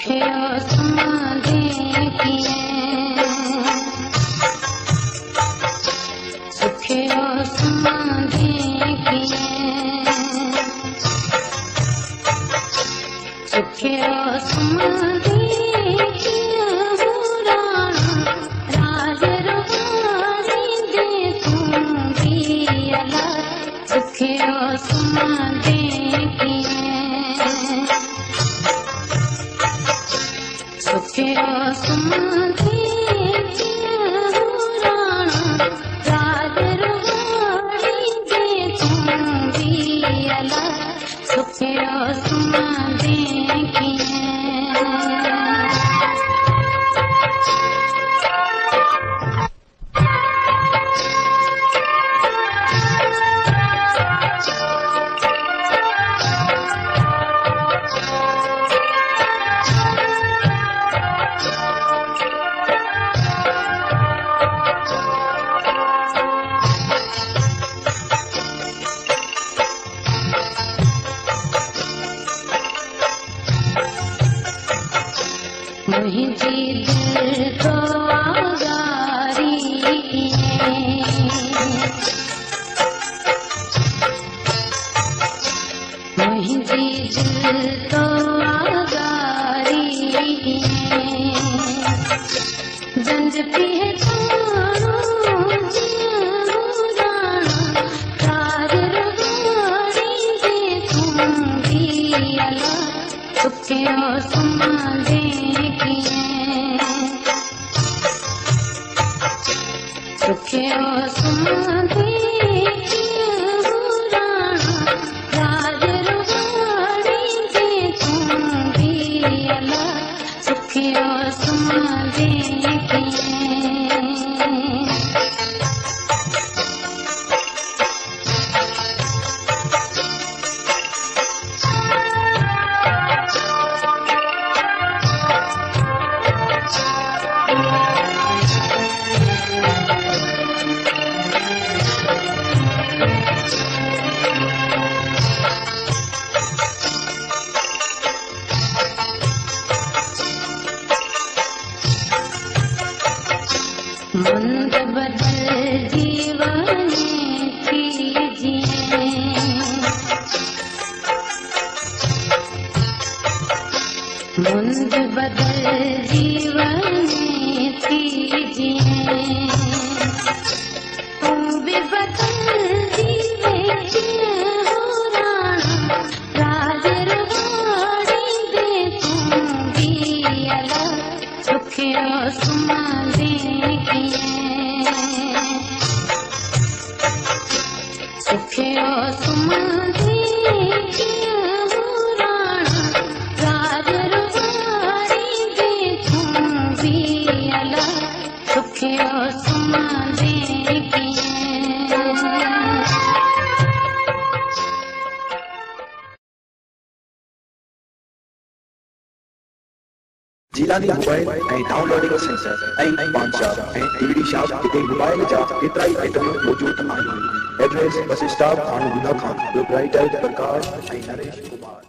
सुखियो समाधि किए, सुखियो समाधि किए, सुखियो समाधि किए राज रवानी देखूं दियला, सुखियो समाधि किए, सुखियो समाधि किए राज रवानी देखूं दियला, सुखियो समाधि किए। मुझे दिल को आगारी मुझे दिल को आगारी जंज पहचानो राज रवानी देखूं दियला, सुखियो समाधि किए, सुखियो समाधि किए राज रवानी देखूं दियला, सुखियो समाधि किए। मंद बदल जीवन कीजिए, मंद बदल जीवन कीजिए, तू भी बदल जीवे हो राज रवानी देखूं दियला, सुखियो समाधि किए, सुखियो समाधि किए राज रवानी देखूं दियला, सुखियो समाधि किए। जिलानी मोबाइल ऐं डाउनलोडिंग सेंटर ऐं बादशाह ऐं डीवीडी शॉप जिते मोबाइल जा केतिरा ई आइटम मौजूद आहिनि। एड्रेस बस स्टॉप थानो गुंदा खान, प्रोप्राइटर प्रकाश ऐं नरेश कुमार।